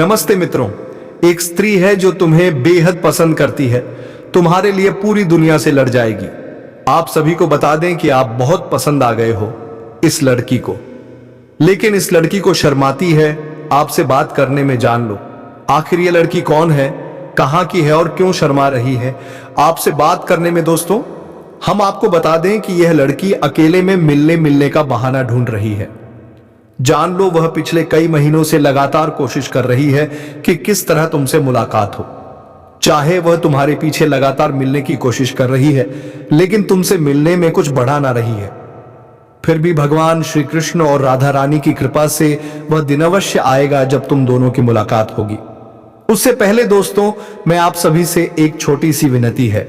नमस्ते मित्रों। एक स्त्री है जो तुम्हें बेहद पसंद करती है, तुम्हारे लिए पूरी दुनिया से लड़ जाएगी। आप सभी को बता दें कि आप बहुत पसंद आ गए हो इस लड़की को, लेकिन इस लड़की को शर्माती है आपसे बात करने में। जान लो आखिर ये लड़की कौन है, कहां की है और क्यों शर्मा रही है आपसे बात करने में। दोस्तों, हम आपको बता दें कि यह लड़की अकेले में मिलने का बहाना ढूंढ रही है। जान लो वह पिछले कई महीनों से लगातार कोशिश कर रही है कि किस तरह तुमसे मुलाकात हो। चाहे वह तुम्हारे पीछे लगातार मिलने की कोशिश कर रही है, लेकिन तुमसे मिलने में कुछ बढ़ा ना रही है। फिर भी भगवान श्री कृष्ण और राधा रानी की कृपा से वह दिन अवश्य आएगा जब तुम दोनों की मुलाकात होगी। उससे पहले दोस्तों, मैं आप सभी से एक छोटी सी विनती है।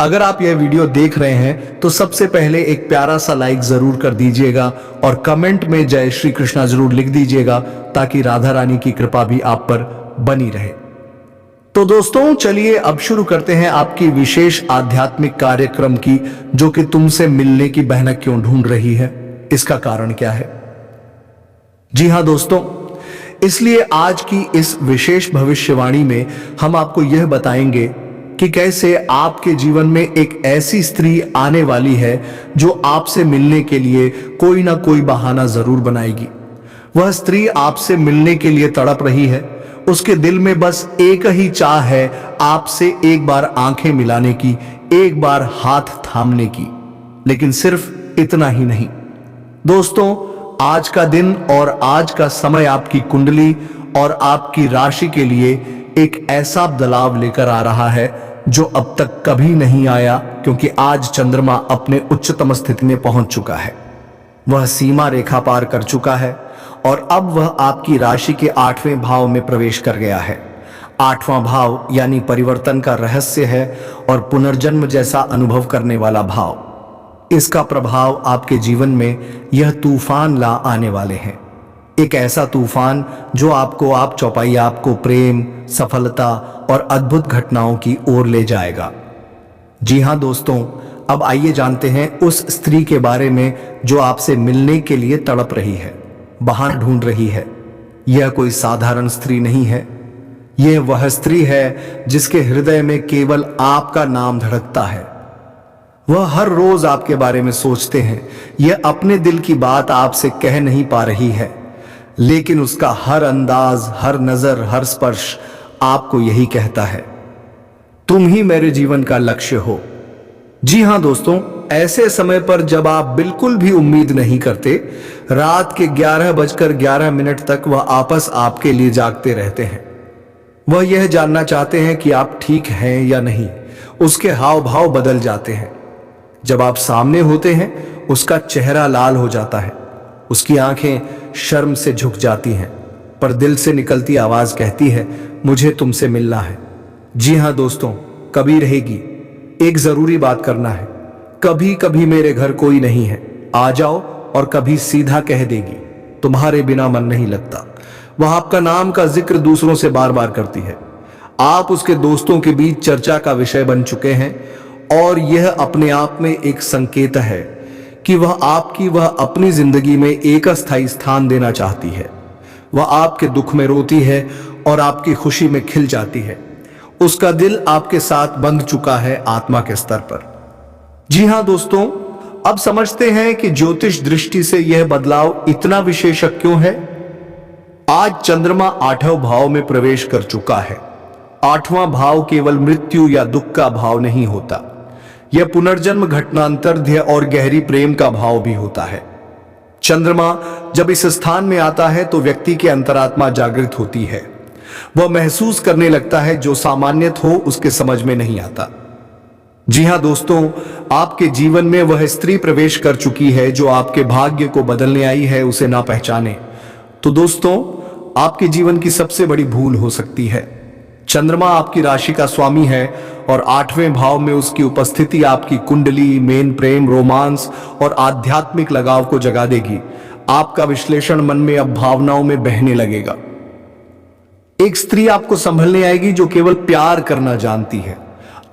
अगर आप यह वीडियो देख रहे हैं तो सबसे पहले एक प्यारा सा लाइक जरूर कर दीजिएगा और कमेंट में जय श्री कृष्णा जरूर लिख दीजिएगा, ताकि राधा रानी की कृपा भी आप पर बनी रहे। तो दोस्तों, चलिए अब शुरू करते हैं आपकी विशेष आध्यात्मिक कार्यक्रम की, जो कि तुमसे मिलने की बहना क्यों ढूंढ रही है, इसका कारण क्या है। जी हां दोस्तों, इसलिए आज की इस विशेष भविष्यवाणी में हम आपको यह बताएंगे कि कैसे आपके जीवन में एक ऐसी स्त्री आने वाली है जो आपसे मिलने के लिए कोई ना कोई बहाना जरूर बनाएगी। वह स्त्री आपसे मिलने के लिए तड़प रही है। उसके दिल में बस एक ही चाह है, आपसे एक बार आंखें मिलाने की, एक बार हाथ थामने की। लेकिन सिर्फ इतना ही नहीं दोस्तों, आज का दिन और आज का समय आपकी कुंडली और आपकी राशि के लिए एक ऐसा बदलाव लेकर आ रहा है जो अब तक कभी नहीं आया, क्योंकि आज चंद्रमा अपने उच्चतम स्थिति में पहुंच चुका है। वह सीमा रेखा पार कर चुका है और अब वह आपकी राशि के 8वें भाव में प्रवेश कर गया है। 8वां भाव यानी परिवर्तन का रहस्य है और पुनर्जन्म जैसा अनुभव करने वाला भाव। इसका प्रभाव आपके जीवन में यह तूफान ला आने वाले हैं। एक ऐसा तूफान जो आप चौपाई आपको प्रेम, सफलता और अद्भुत घटनाओं की ओर ले जाएगा। जी हां दोस्तों, अब आइए जानते हैं उस स्त्री के बारे में जो आपसे मिलने के लिए तड़प रही है, बहाना ढूंढ रही है। यह कोई साधारण स्त्री नहीं है। यह वह स्त्री है जिसके हृदय में केवल आपका नाम धड़कता है। वह हर रोज आपके बारे में सोचते हैं। यह अपने दिल की बात आपसे कह नहीं पा रही है, लेकिन उसका हर अंदाज, हर नजर, हर स्पर्श आपको यही कहता है, तुम ही मेरे जीवन का लक्ष्य हो। जी हां दोस्तों, ऐसे समय पर जब आप बिल्कुल भी उम्मीद नहीं करते, रात के 11:11 तक वह आपस आपके लिए जागते रहते हैं। वह यह जानना चाहते हैं कि आप ठीक हैं या नहीं। उसके हाव भाव बदल जाते हैं। जब आप सामने होते हैं, उसका चेहरा लाल हो जाता है, उसकी आंखें शर्म से झुक जाती हैं, पर दिल से निकलती आवाज कहती है, मुझे तुमसे मिलना है। जी हां दोस्तों, कभी रहेगी, एक जरूरी बात करना है। कभी कभी मेरे घर कोई नहीं है, आ जाओ। और कभी सीधा कह देगी, तुम्हारे बिना मन नहीं लगता। वह आपका नाम का जिक्र दूसरों से बार बार करती है। आप उसके दोस्तों के बीच चर्चा का विषय बन चुके हैं और यह अपने आप में एक संकेत है कि वह अपनी जिंदगी में एक अस्थायी स्थान देना चाहती है। वह आपके दुख में रोती है और आपकी खुशी में खिल जाती है। उसका दिल आपके साथ बंध चुका है आत्मा के स्तर पर। जी हां दोस्तों, अब समझते हैं कि ज्योतिष दृष्टि से यह बदलाव इतना विशेष क्यों है। आज चंद्रमा 8वें भाव में प्रवेश कर चुका है। 8वां भाव केवल मृत्यु या दुख का भाव नहीं होता, यह पुनर्जन्म, घटनांतरध्य और गहरी प्रेम का भाव भी होता है। चंद्रमा जब इस स्थान में आता है तो व्यक्ति की अंतरात्मा जागृत होती है। वह महसूस करने लगता है जो सामान्यत हो उसके समझ में नहीं आता। जी हां दोस्तों, आपके जीवन में वह स्त्री प्रवेश कर चुकी है जो आपके भाग्य को बदलने आई है, उसे ना पहचाने तो दोस्तों, आपके जीवन की सबसे बड़ी भूल हो सकती है। चंद्रमा आपकी राशि का स्वामी है और 8वें भाव में उसकी उपस्थिति आपकी कुंडली, मेन प्रेम, रोमांस और आध्यात्मिक लगाव को जगा देगी। आपका विश्लेषण मन में अब भावनाओं में बहने लगेगा। एक स्त्री आपको संभलने आएगी जो केवल प्यार करना जानती है।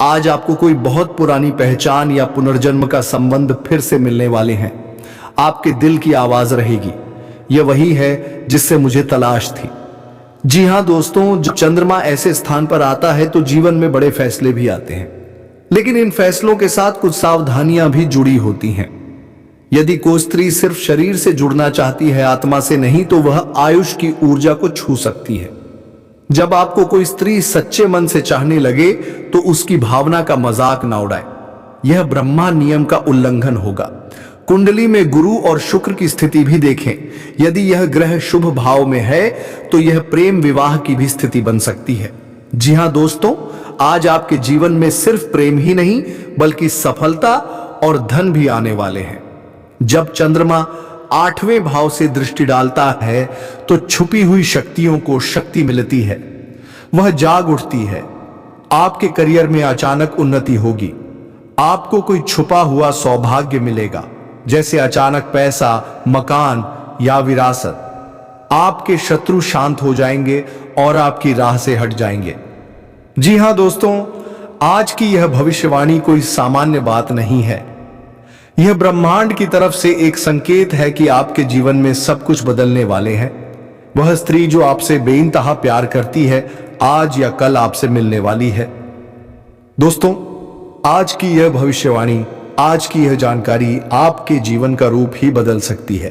आज आपको कोई बहुत पुरानी पहचान या पुनर्जन्म का संबंध फिर से मिलने वाले हैं। आपके दिल की आवाज रहेगी, यह वही है जिससे मुझे तलाश थी। जी हाँ दोस्तों, जब चंद्रमा ऐसे स्थान पर आता है तो जीवन में बड़े फैसले भी आते हैं, लेकिन इन फैसलों के साथ कुछ सावधानियां भी जुड़ी होती हैं। यदि कोई स्त्री सिर्फ शरीर से जुड़ना चाहती है, आत्मा से नहीं, तो वह आयुष की ऊर्जा को छू सकती है। जब आपको कोई स्त्री सच्चे मन से चाहने लगे तो उसकी भावना का मजाक ना उड़ाए, यह ब्रह्मा नियम का उल्लंघन होगा। कुंडली में गुरु और शुक्र की स्थिति भी देखें। यदि यह ग्रह शुभ भाव में है तो यह प्रेम विवाह की भी स्थिति बन सकती है। जी हां दोस्तों, आज आपके जीवन में सिर्फ प्रेम ही नहीं बल्कि सफलता और धन भी आने वाले हैं। जब चंद्रमा 8वें भाव से दृष्टि डालता है तो छुपी हुई शक्तियों को शक्ति मिलती है, वह जाग उठती है। आपके करियर में अचानक उन्नति होगी, आपको कोई छुपा हुआ सौभाग्य मिलेगा, जैसे अचानक पैसा, मकान या विरासत। आपके शत्रु शांत हो जाएंगे और आपकी राह से हट जाएंगे। जी हां दोस्तों, आज की यह भविष्यवाणी कोई सामान्य बात नहीं है। यह ब्रह्मांड की तरफ से एक संकेत है कि आपके जीवन में सब कुछ बदलने वाले हैं। वह स्त्री जो आपसे बेइंतहा प्यार करती है, आज या कल आपसे मिलने वाली है। दोस्तों, आज की यह भविष्यवाणी, आज की यह जानकारी आपके जीवन का रूप ही बदल सकती है।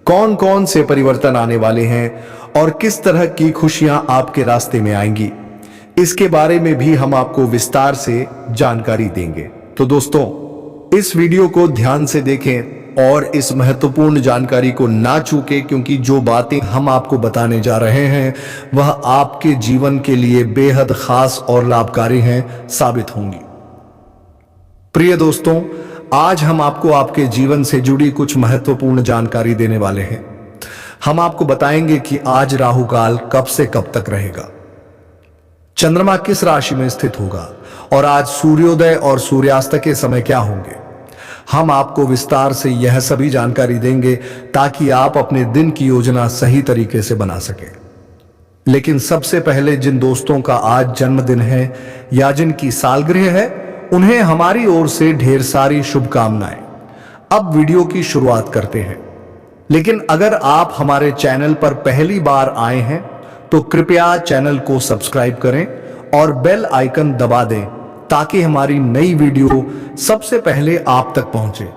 कौन कौन से परिवर्तन आने वाले हैं और किस तरह की खुशियां आपके रास्ते में आएंगी, इसके बारे में भी हम आपको विस्तार से जानकारी देंगे। तो दोस्तों, इस वीडियो को ध्यान से देखें और इस महत्वपूर्ण जानकारी को ना चूकें, क्योंकि जो बातें हम आपको बताने जा रहे हैं वह आपके जीवन के लिए बेहद खास और लाभकारी हैं, साबित होंगी। प्रिय दोस्तों, आज हम आपको आपके जीवन से जुड़ी कुछ महत्वपूर्ण जानकारी देने वाले हैं। हम आपको बताएंगे कि आज राहु काल कब से कब तक रहेगा, चंद्रमा किस राशि में स्थित होगा और आज सूर्योदय और सूर्यास्त के समय क्या होंगे। हम आपको विस्तार से यह सभी जानकारी देंगे ताकि आप अपने दिन की योजना सही तरीके से बना सकें। लेकिन सबसे पहले जिन दोस्तों का आज जन्मदिन है या जिनकी सालगिरह है, उन्हें हमारी ओर से ढेर सारी शुभकामनाएं। अब वीडियो की शुरुआत करते हैं। लेकिन अगर आप हमारे चैनल पर पहली बार आए हैं तो कृपया चैनल को सब्सक्राइब करें और बेल आइकन दबा दें ताकि हमारी नई वीडियो सबसे पहले आप तक पहुंचे।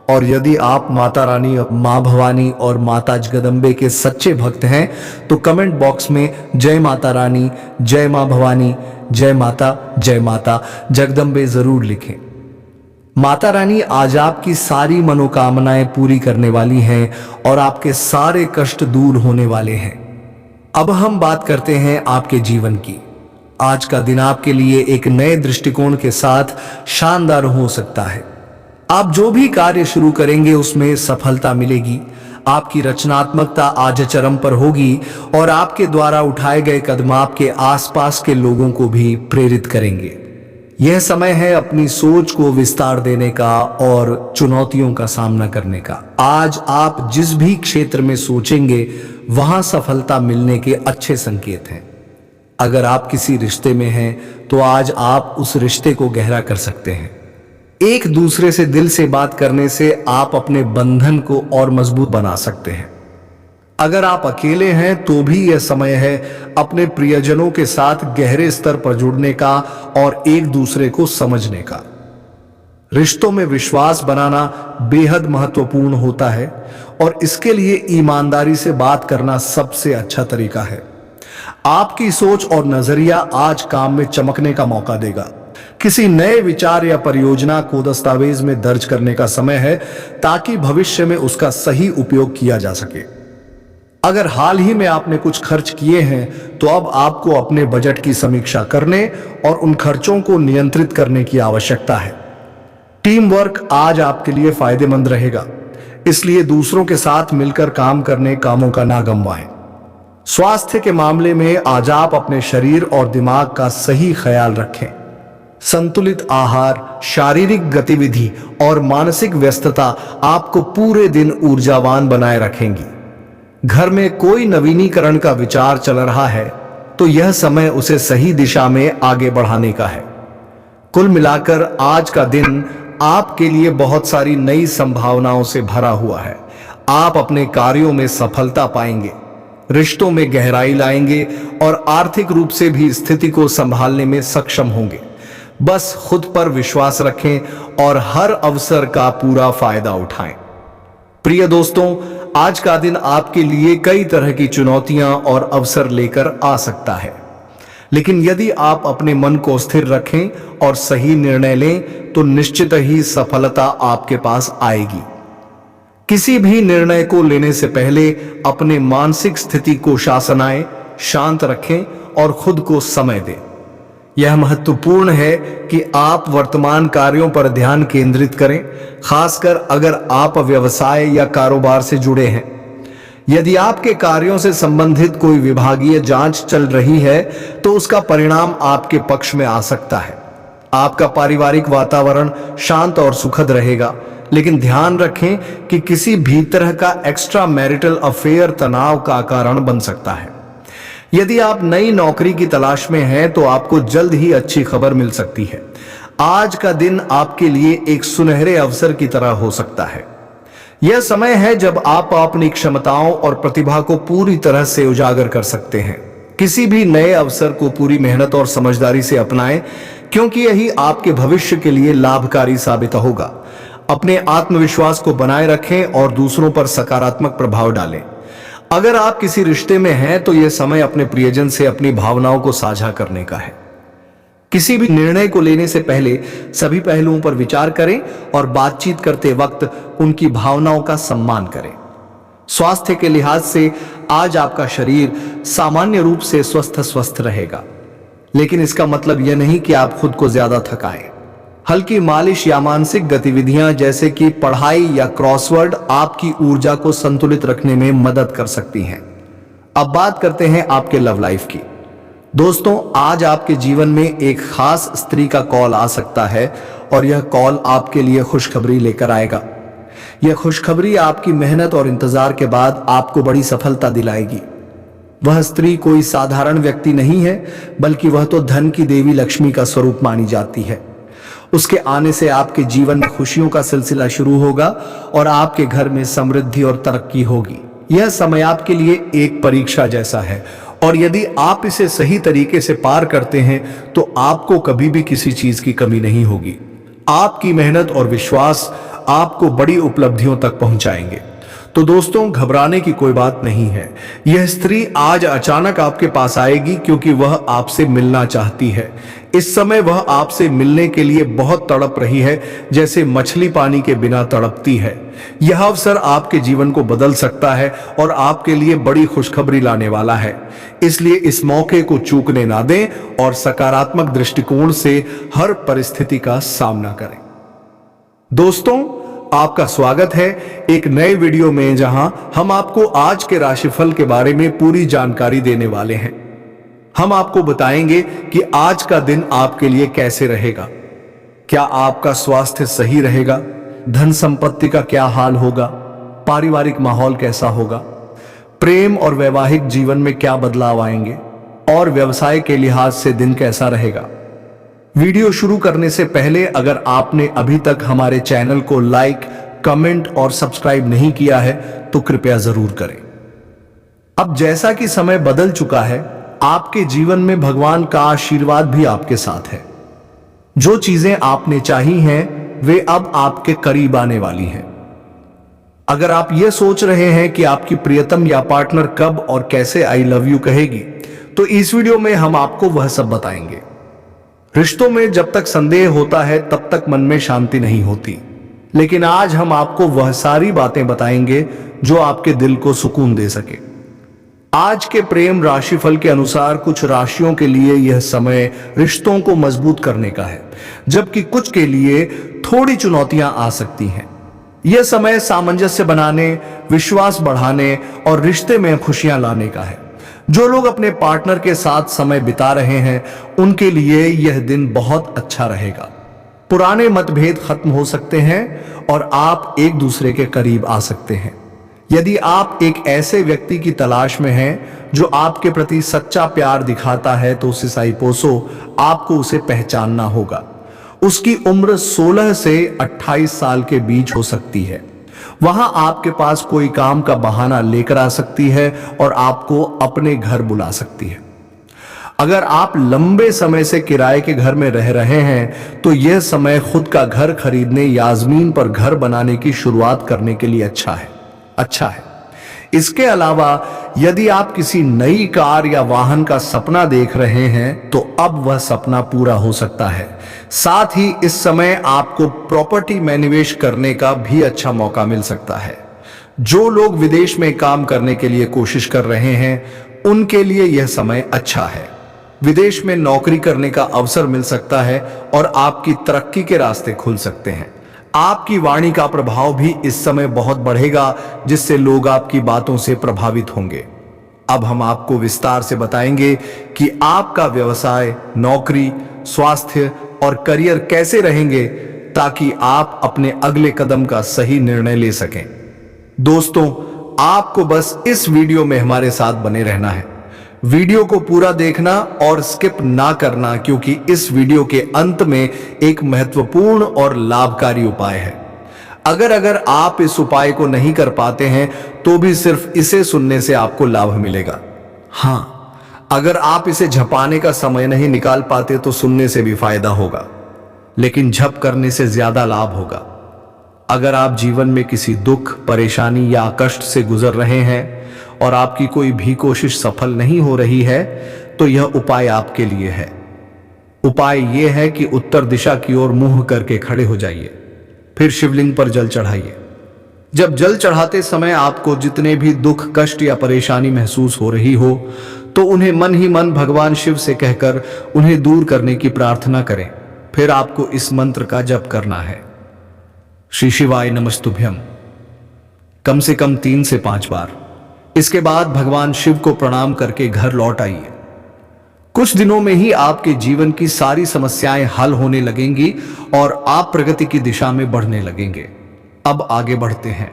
और यदि आप माता रानी, मां भवानी और माता जगदम्बे के सच्चे भक्त हैं तो कमेंट बॉक्स में जय माता रानी, जय मां भवानी, जय माता जगदम्बे जरूर लिखें। माता रानी आज आपकी सारी मनोकामनाएं पूरी करने वाली हैं और आपके सारे कष्ट दूर होने वाले हैं। अब हम बात करते हैं आपके जीवन की। आज का दिन आपके लिए एक नए दृष्टिकोण के साथ शानदार हो सकता है। आप जो भी कार्य शुरू करेंगे उसमें सफलता मिलेगी। आपकी रचनात्मकता आज चरम पर होगी और आपके द्वारा उठाए गए कदम आपके आसपास के लोगों को भी प्रेरित करेंगे। यह समय है अपनी सोच को विस्तार देने का और चुनौतियों का सामना करने का। आज आप जिस भी क्षेत्र में सोचेंगे वहां सफलता मिलने के अच्छे संकेत हैं। अगर आप किसी रिश्ते में हैं तो आज आप उस रिश्ते को गहरा कर सकते हैं। एक दूसरे से दिल से बात करने से आप अपने बंधन को और मजबूत बना सकते हैं। अगर आप अकेले हैं तो भी यह समय है अपने प्रियजनों के साथ गहरे स्तर पर जुड़ने का और एक दूसरे को समझने का। रिश्तों में विश्वास बनाना बेहद महत्वपूर्ण होता है और इसके लिए ईमानदारी से बात करना सबसे अच्छा तरीका है। आपकी सोच और नजरिया आज काम में चमकने का मौका देगा। किसी नए विचार या परियोजना को दस्तावेज में दर्ज करने का समय है ताकि भविष्य में उसका सही उपयोग किया जा सके। अगर हाल ही में आपने कुछ खर्च किए हैं तो अब आपको अपने बजट की समीक्षा करने और उन खर्चों को नियंत्रित करने की आवश्यकता है। टीम वर्क आज आपके लिए फायदेमंद रहेगा, इसलिए दूसरों के साथ मिलकर काम करने कामों का ना गंवाएं। स्वास्थ्य के मामले में आज आप अपने शरीर और दिमाग का सही ख्याल रखें। संतुलित आहार, शारीरिक गतिविधि और मानसिक व्यस्तता आपको पूरे दिन ऊर्जावान बनाए रखेंगी। घर में कोई नवीनीकरण का विचार चल रहा है तो यह समय उसे सही दिशा में आगे बढ़ाने का है। कुल मिलाकर आज का दिन आपके लिए बहुत सारी नई संभावनाओं से भरा हुआ है। आप अपने कार्यों में सफलता पाएंगे। रिश्तों में गहराई लाएंगे और आर्थिक रूप से भी स्थिति को संभालने में सक्षम होंगे। बस खुद पर विश्वास रखें और हर अवसर का पूरा फायदा उठाएं। प्रिय दोस्तों, आज का दिन आपके लिए कई तरह की चुनौतियां और अवसर लेकर आ सकता है, लेकिन यदि आप अपने मन को स्थिर रखें और सही निर्णय लें तो निश्चित ही सफलता आपके पास आएगी। किसी भी निर्णय को लेने से पहले अपने मानसिक स्थिति को शासनाएं, शांत रखें और खुद को समय दें। यह महत्वपूर्ण है कि आप वर्तमान कार्यों पर ध्यान केंद्रित करें, खासकर अगर आप व्यवसाय या कारोबार से जुड़े हैं। यदि आपके कार्यों से संबंधित कोई विभागीय जांच चल रही है तो उसका परिणाम आपके पक्ष में आ सकता है। आपका पारिवारिक वातावरण शांत और सुखद रहेगा, लेकिन ध्यान रखें कि किसी भी तरह का एक्स्ट्रा मैरिटल अफेयर तनाव का कारण बन सकता है। यदि आप नई नौकरी की तलाश में हैं तो आपको जल्द ही अच्छी खबर मिल सकती है। आज का दिन आपके लिए एक सुनहरे अवसर की तरह हो सकता है। यह समय है जब आप अपनी क्षमताओं और प्रतिभा को पूरी तरह से उजागर कर सकते हैं। किसी भी नए अवसर को पूरी मेहनत और समझदारी से अपनाएं, क्योंकि यही आपके भविष्य के लिए लाभकारी साबित होगा। अपने आत्मविश्वास को बनाए रखें और दूसरों पर सकारात्मक प्रभाव डालें। अगर आप किसी रिश्ते में हैं तो यह समय अपने प्रियजन से अपनी भावनाओं को साझा करने का है। किसी भी निर्णय को लेने से पहले सभी पहलुओं पर विचार करें और बातचीत करते वक्त उनकी भावनाओं का सम्मान करें। स्वास्थ्य के लिहाज से आज आपका शरीर सामान्य रूप से स्वस्थ रहेगा, लेकिन इसका मतलब यह नहीं कि आप खुद को ज्यादा थकाएं। हल्की मालिश या मानसिक गतिविधियां जैसे कि पढ़ाई या क्रॉसवर्ड आपकी ऊर्जा को संतुलित रखने में मदद कर सकती हैं। अब बात करते हैं आपके लव लाइफ की। दोस्तों, आज आपके जीवन में एक खास स्त्री का कॉल आ सकता है और यह कॉल आपके लिए खुशखबरी लेकर आएगा। यह खुशखबरी आपकी मेहनत और इंतजार के बाद आपको बड़ी सफलता दिलाएगी। वह स्त्री कोई साधारण व्यक्ति नहीं है, बल्कि वह तो धन की देवी लक्ष्मी का स्वरूप मानी जाती है। उसके आने से आपके जीवन में खुशियों का सिलसिला शुरू होगा और आपके घर में समृद्धि और तरक्की होगी। यह समय आपके लिए एक परीक्षा जैसा है और यदि आप इसे सही तरीके से पार करते हैं तो आपको कभी भी किसी चीज की कमी नहीं होगी। आपकी मेहनत और विश्वास आपको बड़ी उपलब्धियों तक पहुंचाएंगे। तो दोस्तों, घबराने की कोई बात नहीं है। यह स्त्री आज अचानक आपके पास आएगी क्योंकि वह आपसे मिलना चाहती है। इस समय वह आपसे मिलने के लिए बहुत तड़प रही है, जैसे मछली पानी के बिना तड़पती है। यह अवसर आपके जीवन को बदल सकता है और आपके लिए बड़ी खुशखबरी लाने वाला है। इसलिए इस मौके को चूकने ना दें और सकारात्मक दृष्टिकोण से हर परिस्थिति का सामना करें। दोस्तों, आपका स्वागत है एक नए वीडियो में, जहां हम आपको आज के राशिफल के बारे में पूरी जानकारी देने वाले हैं। हम आपको बताएंगे कि आज का दिन आपके लिए कैसे रहेगा। क्या आपका स्वास्थ्य सही रहेगा? धन संपत्ति का क्या हाल होगा? पारिवारिक माहौल कैसा होगा? प्रेम और वैवाहिक जीवन में क्या बदलाव आएंगे? और व्यवसाय के लिहाज से दिन कैसा रहेगा? वीडियो शुरू करने से पहले अगर आपने अभी तक हमारे चैनल को लाइक, कमेंट और सब्सक्राइब नहीं किया है तो कृपया जरूर करें। अब जैसा कि समय बदल चुका है, आपके जीवन में भगवान का आशीर्वाद भी आपके साथ है। जो चीजें आपने चाही हैं वे अब आपके करीब आने वाली हैं। अगर आप यह सोच रहे हैं कि आपकी प्रियतम या पार्टनर कब और कैसे आई लव यू कहेगी, तो इस वीडियो में हम आपको वह सब बताएंगे। रिश्तों में जब तक संदेह होता है तब तक मन में शांति नहीं होती, लेकिन आज हम आपको वह सारी बातें बताएंगे जो आपके दिल को सुकून दे सके। आज के प्रेम राशिफल के अनुसार कुछ राशियों के लिए यह समय रिश्तों को मजबूत करने का है, जबकि कुछ के लिए थोड़ी चुनौतियां आ सकती हैं। यह समय सामंजस्य बनाने, विश्वास बढ़ाने और रिश्ते में खुशियां लाने का है। जो लोग अपने पार्टनर के साथ समय बिता रहे हैं उनके लिए यह दिन बहुत अच्छा रहेगा। पुराने मतभेद खत्म हो सकते हैं और आप एक दूसरे के करीब आ सकते हैं। यदि आप एक ऐसे व्यक्ति की तलाश में हैं जो आपके प्रति सच्चा प्यार दिखाता है तो उसे साइपोसो आपको उसे पहचानना होगा। उसकी उम्र 16 से 28 साल के बीच हो सकती है। वहां आपके पास कोई काम का बहाना लेकर आ सकती है और आपको अपने घर बुला सकती है। अगर आप लंबे समय से किराए के घर में रह रहे हैं तो यह समय खुद का घर खरीदने या जमीन पर घर बनाने की शुरुआत करने के लिए अच्छा है। इसके अलावा यदि आप किसी नई कार या वाहन का सपना देख रहे हैं तो अब वह सपना पूरा हो सकता है। साथ ही इस समय आपको प्रॉपर्टी में निवेश करने का भी अच्छा मौका मिल सकता है। जो लोग विदेश में काम करने के लिए कोशिश कर रहे हैं उनके लिए यह समय अच्छा है। विदेश में नौकरी करने का अवसर मिल सकता है और आपकी तरक्की के रास्ते खुल सकते हैं। आपकी वाणी का प्रभाव भी इस समय बहुत बढ़ेगा जिससे लोग आपकी बातों से प्रभावित होंगे। अब हम आपको विस्तार से बताएंगे कि आपका व्यवसाय, नौकरी, स्वास्थ्य और करियर कैसे रहेंगे ताकि आप अपने अगले कदम का सही निर्णय ले सकें। दोस्तों, आपको बस इस वीडियो में हमारे साथ बने रहना है। वीडियो को पूरा देखना और स्किप ना करना क्योंकि इस वीडियो के अंत में एक महत्वपूर्ण और लाभकारी उपाय है। अगर आप इस उपाय को नहीं कर पाते हैं तो भी सिर्फ इसे सुनने से आपको लाभ मिलेगा। हां, अगर आप इसे झपाने का समय नहीं निकाल पाते तो सुनने से भी फायदा होगा, लेकिन झप करने से ज्यादा लाभ होगा। अगर आप जीवन में किसी दुख, परेशानी या कष्ट से गुजर रहे हैं और आपकी कोई भी कोशिश सफल नहीं हो रही है तो यह उपाय आपके लिए है। उपाय यह है कि उत्तर दिशा की ओर मुंह करके खड़े हो जाइए, फिर शिवलिंग पर जल चढ़ाइए। जब जल चढ़ाते समय आपको जितने भी दुख, कष्ट या परेशानी महसूस हो रही हो तो उन्हें मन ही मन भगवान शिव से कहकर उन्हें दूर करने की प्रार्थना करें। फिर आपको इस मंत्र का जप करना है, श्री शिवाय नमस्तुभ्यम, कम से कम 3 से 5 बार। इसके बाद भगवान शिव को प्रणाम करके घर लौट आइए। कुछ दिनों में ही आपके जीवन की सारी समस्याएं हल होने लगेंगी और आप प्रगति की दिशा में बढ़ने लगेंगे। अब आगे बढ़ते हैं।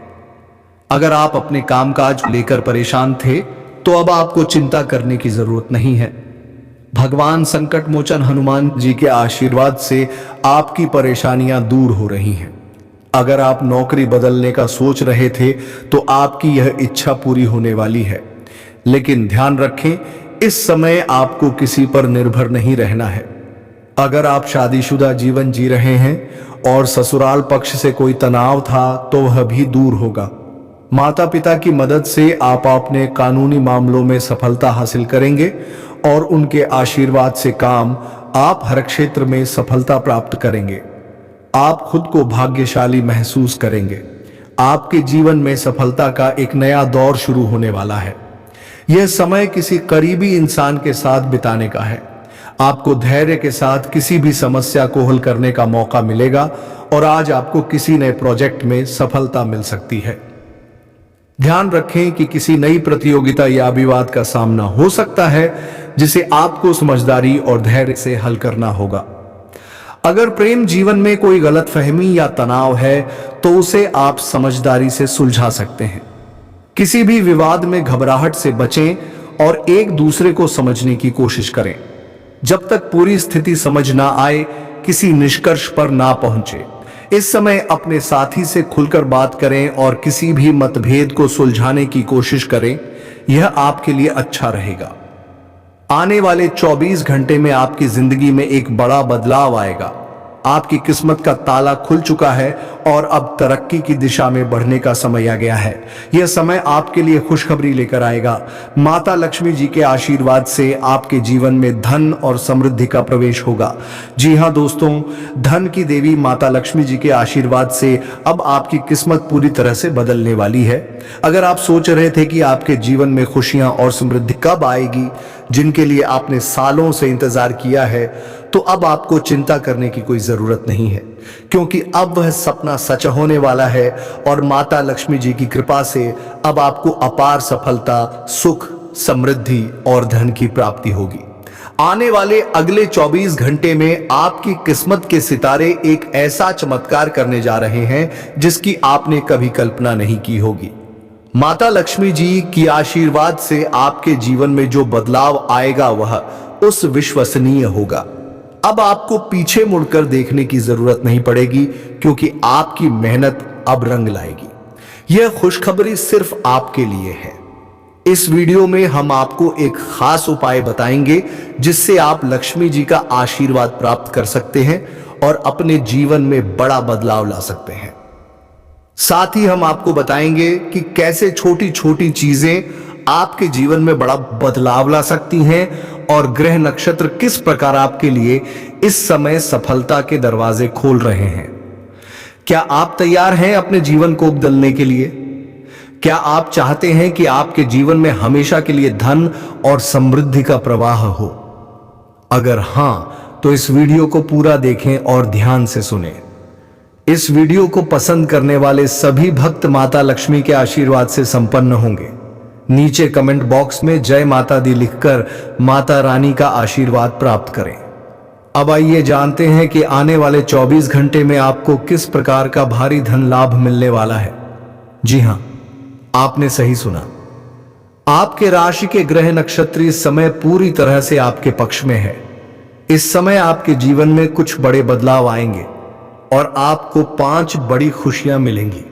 अगर आप अपने कामकाज को लेकर परेशान थे तो अब आपको चिंता करने की जरूरत नहीं है। भगवान संकट मोचन हनुमान जी के आशीर्वाद से आपकी परेशानियां दूर हो रही हैं। अगर आप नौकरी बदलने का सोच रहे थे तो आपकी यह इच्छा पूरी होने वाली है, लेकिन ध्यान रखें, इस समय आपको किसी पर निर्भर नहीं रहना है। अगर आप शादीशुदा जीवन जी रहे हैं और ससुराल पक्ष से कोई तनाव था तो वह भी दूर होगा। माता पिता की मदद से आप अपने कानूनी मामलों में सफलता हासिल करेंगे और उनके आशीर्वाद से काम आप हर क्षेत्र में सफलता प्राप्त करेंगे। आप खुद को भाग्यशाली महसूस करेंगे। आपके जीवन में सफलता का एक नया दौर शुरू होने वाला है। यह समय किसी करीबी इंसान के साथ बिताने का है। आपको धैर्य के साथ किसी भी समस्या को हल करने का मौका मिलेगा और आज आपको किसी नए प्रोजेक्ट में सफलता मिल सकती है। ध्यान रखें कि किसी नई प्रतियोगिता या विवाद का सामना हो सकता है जिसे आपको समझदारी और धैर्य से हल करना होगा। अगर प्रेम जीवन में कोई गलतफहमी या तनाव है तो उसे आप समझदारी से सुलझा सकते हैं। किसी भी विवाद में घबराहट से बचें और एक दूसरे को समझने की कोशिश करें। जब तक पूरी स्थिति समझ ना आए, किसी निष्कर्ष पर ना पहुंचे। इस समय अपने साथी से खुलकर बात करें और किसी भी मतभेद को सुलझाने की कोशिश करें। यह आपके लिए अच्छा रहेगा। आने वाले 24 घंटे में आपकी जिंदगी में एक बड़ा बदलाव आएगा। आपकी किस्मत का ताला खुल चुका है और अब तरक्की की दिशा में बढ़ने का समय आ गया है। यह समय आपके लिए खुशखबरी लेकर आएगा। माता लक्ष्मी जी के आशीर्वाद से आपके जीवन में धन और समृद्धि का प्रवेश होगा। जी हाँ दोस्तों, धन की देवी माता लक्ष्मी जी के आशीर्वाद से अब आपकी किस्मत पूरी तरह से बदलने वाली है। अगर आप सोच रहे थे कि आपके जीवन में खुशियां और समृद्धि कब आएगी, जिनके लिए आपने सालों से इंतजार किया है, तो अब आपको चिंता करने की कोई जरूरत नहीं है, क्योंकि अब वह सपना सच होने वाला है और माता लक्ष्मी जी की कृपा से अब आपको अपार सफलता, सुख, समृद्धि और धन की प्राप्ति होगी। आने वाले अगले 24 घंटे में आपकी किस्मत के सितारे एक ऐसा चमत्कार करने जा रहे हैं जिसकी आपने कभी कल्पना नहीं की होगी। माता लक्ष्मी जी की आशीर्वाद से आपके जीवन में जो बदलाव आएगा वह उस विश्वसनीय होगा। अब आपको पीछे मुड़कर देखने की जरूरत नहीं पड़ेगी, क्योंकि आपकी मेहनत अब रंग लाएगी। यह खुशखबरी सिर्फ आपके लिए है। इस वीडियो में हम आपको एक खास उपाय बताएंगे जिससे आप लक्ष्मी जी का आशीर्वाद प्राप्त कर सकते हैं और अपने जीवन में बड़ा बदलाव ला सकते हैं। साथ ही हम आपको बताएंगे कि कैसे छोटी छोटी चीजें आपके जीवन में बड़ा बदलाव ला सकती हैं और ग्रह नक्षत्र किस प्रकार आपके लिए इस समय सफलता के दरवाजे खोल रहे हैं। क्या आप तैयार हैं अपने जीवन को बदलने के लिए? क्या आप चाहते हैं कि आपके जीवन में हमेशा के लिए धन और समृद्धि का प्रवाह हो? अगर हां, तो इस वीडियो को पूरा देखें और ध्यान से सुनें। इस वीडियो को पसंद करने वाले सभी भक्त माता लक्ष्मी के आशीर्वाद से संपन्न होंगे। नीचे कमेंट बॉक्स में जय माता दी लिखकर माता रानी का आशीर्वाद प्राप्त करें। अब आइए जानते हैं कि आने वाले 24 घंटे में आपको किस प्रकार का भारी धन लाभ मिलने वाला है। जी हां, आपने सही सुना। आपके राशि के ग्रह नक्षत्र इस समय पूरी तरह से आपके पक्ष में है। इस समय आपके जीवन में कुछ बड़े बदलाव आएंगे और आपको 5 बड़ी खुशियां मिलेंगी।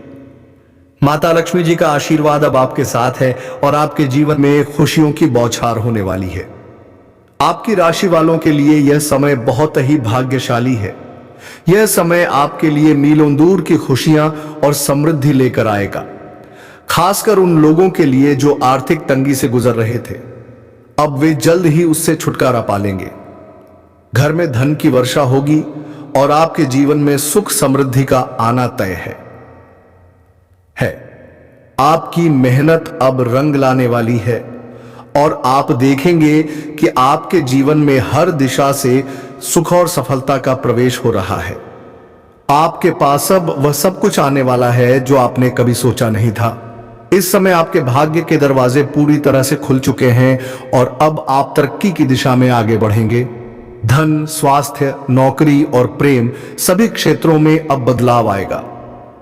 माता लक्ष्मी जी का आशीर्वाद अब आपके साथ है और आपके जीवन में खुशियों की बौछार होने वाली है। आपकी राशि वालों के लिए यह समय बहुत ही भाग्यशाली है। यह समय आपके लिए मीलों दूर की खुशियां और समृद्धि लेकर आएगा, खासकर उन लोगों के लिए जो आर्थिक तंगी से गुजर रहे थे। अब वे जल्द ही उससे छुटकारा पा लेंगे। घर में धन की वर्षा होगी और आपके जीवन में सुख समृद्धि का आना तय है। आपकी मेहनत अब रंग लाने वाली है और आप देखेंगे कि आपके जीवन में हर दिशा से सुख और सफलता का प्रवेश हो रहा है। आपके पास अब वह सब कुछ आने वाला है जो आपने कभी सोचा नहीं था। इस समय आपके भाग्य के दरवाजे पूरी तरह से खुल चुके हैं और अब आप तरक्की की दिशा में आगे बढ़ेंगे। धन, स्वास्थ्य, नौकरी और प्रेम सभी क्षेत्रों में अब बदलाव आएगा।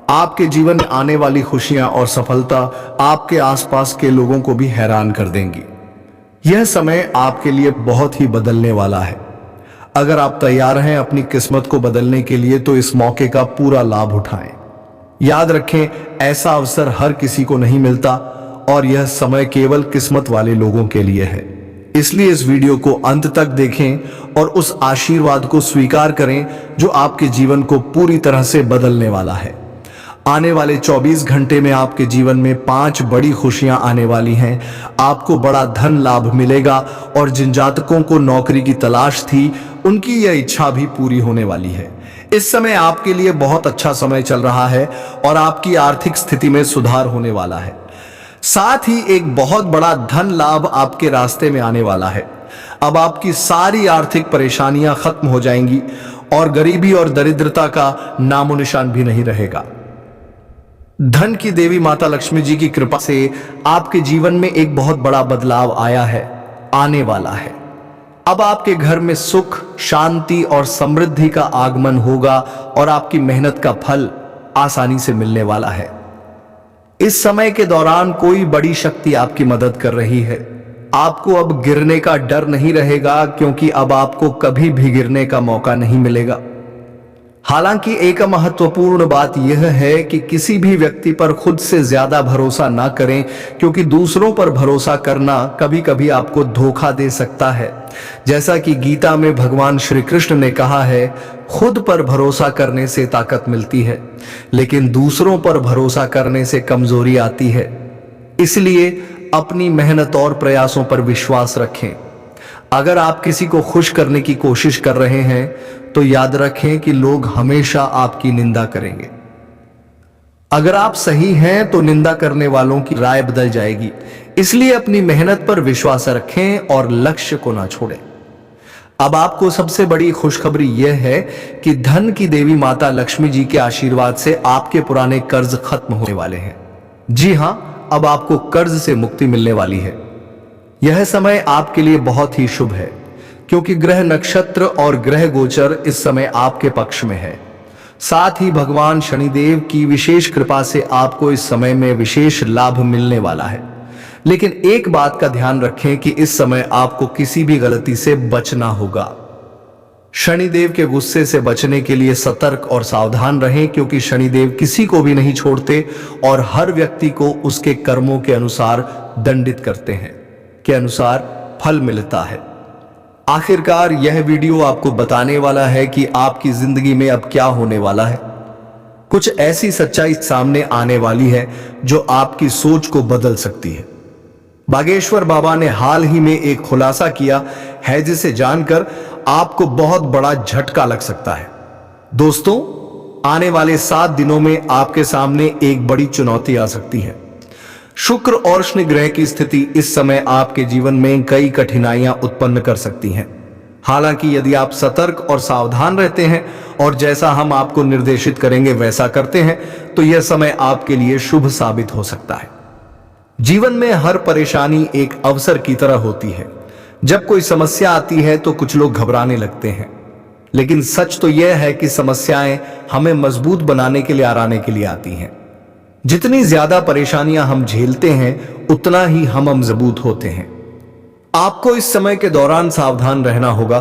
आपके जीवन में आने वाली खुशियां और सफलता आपके आसपास के लोगों को भी हैरान कर देंगी। यह समय आपके लिए बहुत ही बदलने वाला है। अगर आप तैयार हैं अपनी किस्मत को बदलने के लिए तो इस मौके का पूरा लाभ उठाएं। याद रखें, ऐसा अवसर हर किसी को नहीं मिलता और यह समय केवल किस्मत वाले लोगों के लिए है। इसलिए इस वीडियो को अंत तक देखें और उस आशीर्वाद को स्वीकार करें जो आपके जीवन को पूरी तरह से बदलने वाला है। आने वाले 24 घंटे में आपके जीवन में 5 बड़ी खुशियां आने वाली हैं। आपको बड़ा धन लाभ मिलेगा और जिन जातकों को नौकरी की तलाश थी उनकी यह इच्छा भी पूरी होने वाली है। इस समय आपके लिए बहुत अच्छा समय चल रहा है और आपकी आर्थिक स्थिति में सुधार होने वाला है। साथ ही एक बहुत बड़ा धन लाभ आपके रास्ते में आने वाला है। अब आपकी सारी आर्थिक परेशानियां खत्म हो जाएंगी और गरीबी और दरिद्रता का नामो निशान भी नहीं रहेगा। धन की देवी माता लक्ष्मी जी की कृपा से आपके जीवन में एक बहुत बड़ा बदलाव आया है, आने वाला है। अब आपके घर में सुख, शांति और समृद्धि का आगमन होगा और आपकी मेहनत का फल आसानी से मिलने वाला है। इस समय के दौरान कोई बड़ी शक्ति आपकी मदद कर रही है। आपको अब गिरने का डर नहीं रहेगा क्योंकि अब आपको कभी भी गिरने का मौका नहीं मिलेगा। हालांकि एक महत्वपूर्ण बात यह है कि किसी भी व्यक्ति पर खुद से ज्यादा भरोसा ना करें क्योंकि दूसरों पर भरोसा करना कभी कभी आपको धोखा दे सकता है। जैसा कि गीता में भगवान श्री कृष्ण ने कहा है, खुद पर भरोसा करने से ताकत मिलती है लेकिन दूसरों पर भरोसा करने से कमजोरी आती है। इसलिए अपनी मेहनत और प्रयासों पर विश्वास रखें। अगर आप किसी को खुश करने की कोशिश कर रहे हैं तो याद रखें कि लोग हमेशा आपकी निंदा करेंगे। अगर आप सही हैं तो निंदा करने वालों की राय बदल जाएगी। इसलिए अपनी मेहनत पर विश्वास रखें और लक्ष्य को ना छोड़ें। अब आपको सबसे बड़ी खुशखबरी यह है कि धन की देवी माता लक्ष्मी जी के आशीर्वाद से आपके पुराने कर्ज खत्म होने वाले हैं। जी हां, अब आपको कर्ज से मुक्ति मिलने वाली है। यह समय आपके लिए बहुत ही शुभ है क्योंकि ग्रह नक्षत्र और ग्रह गोचर इस समय आपके पक्ष में है। साथ ही भगवान शनिदेव की विशेष कृपा से आपको इस समय में विशेष लाभ मिलने वाला है। लेकिन एक बात का ध्यान रखें कि इस समय आपको किसी भी गलती से बचना होगा। शनिदेव के गुस्से से बचने के लिए सतर्क और सावधान रहें, क्योंकि शनिदेव किसी को भी नहीं छोड़ते और हर व्यक्ति को उसके कर्मों के अनुसार दंडित करते हैं, के अनुसार फल मिलता है। आखिरकार यह वीडियो आपको बताने वाला है कि आपकी जिंदगी में अब क्या होने वाला है। कुछ ऐसी सच्चाई सामने आने वाली है जो आपकी सोच को बदल सकती है। बागेश्वर बाबा ने हाल ही में एक खुलासा किया है जिसे जानकर आपको बहुत बड़ा झटका लग सकता है। दोस्तों, आने वाले 7 दिनों में आपके सामने एक बड़ी चुनौती आ सकती है। शुक्र और शनि ग्रह की स्थिति इस समय आपके जीवन में कई कठिनाइयां उत्पन्न कर सकती हैं। हालांकि यदि आप सतर्क और सावधान रहते हैं और जैसा हम आपको निर्देशित करेंगे वैसा करते हैं, तो यह समय आपके लिए शुभ साबित हो सकता है। जीवन में हर परेशानी एक अवसर की तरह होती है। जब कोई समस्या आती है तो कुछ लोग घबराने लगते हैं, लेकिन सच तो यह है कि समस्याएं हमें मजबूत बनाने के लिए, आराने के लिए आती हैं। जितनी ज्यादा परेशानियां हम झेलते हैं, उतना ही हम मजबूत होते हैं। आपको इस समय के दौरान सावधान रहना होगा,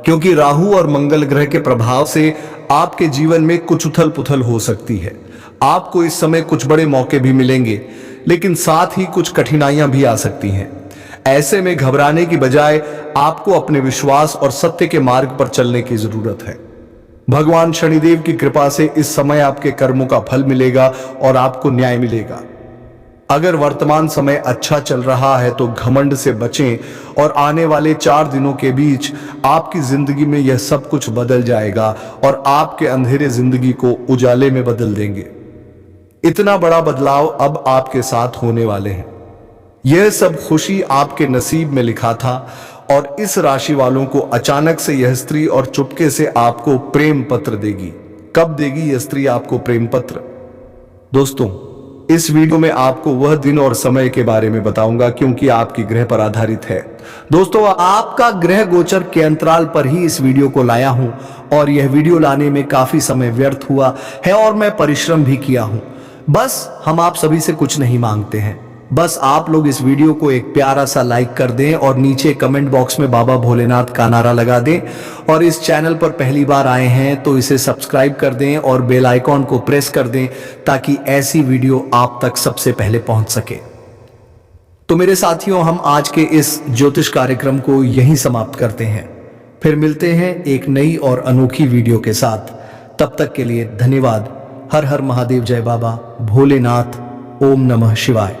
क्योंकि राहु और मंगल ग्रह के प्रभाव से आपके जीवन में कुछ उथल पुथल हो सकती है। आपको इस समय कुछ बड़े मौके भी मिलेंगे, लेकिन साथ ही कुछ कठिनाइयां भी आ सकती हैं। ऐसे में घबराने की बजाय आपको अपने विश्वास और सत्य के मार्ग पर चलने की जरूरत है। भगवान शनिदेव की कृपा से इस समय आपके कर्मों का फल मिलेगा और आपको न्याय मिलेगा। अगर वर्तमान समय अच्छा चल रहा है तो घमंड से बचें और आने वाले 4 दिनों के बीच आपकी जिंदगी में यह सब कुछ बदल जाएगा और आपके अंधेरे जिंदगी को उजाले में बदल देंगे। इतना बड़ा बदलाव अब आपके साथ होने वाले हैं। यह सब खुशी आपके नसीब में लिखा था और इस राशि वालों को अचानक से यह स्त्री और चुपके से आपको प्रेम पत्र देगी। कब देगी यह स्त्री आपको प्रेम पत्र? दोस्तों, इस वीडियो में आपको वह दिन और समय के बारे में बताऊंगा, क्योंकि आपकी ग्रह पर आधारित है। दोस्तों, आपका ग्रह गोचर के अंतराल पर ही इस वीडियो को लाया हूं और यह वीडियो लाने में काफी समय व्यर्थ हुआ है और मैं परिश्रम भी किया हूं। बस हम आप सभी से कुछ नहीं मांगते हैं, बस आप लोग इस वीडियो को एक प्यारा सा लाइक कर दें और नीचे कमेंट बॉक्स में बाबा भोलेनाथ का नारा लगा दें। और इस चैनल पर पहली बार आए हैं तो इसे सब्सक्राइब कर दें और बेल आइकॉन को प्रेस कर दें, ताकि ऐसी वीडियो आप तक सबसे पहले पहुंच सके। तो मेरे साथियों, हम आज के इस ज्योतिष कार्यक्रम को यहीं समाप्त करते हैं। फिर मिलते हैं एक नई और अनोखी वीडियो के साथ। तब तक के लिए धन्यवाद। हर हर महादेव, जय बाबा भोलेनाथ, ओम नमः शिवाय।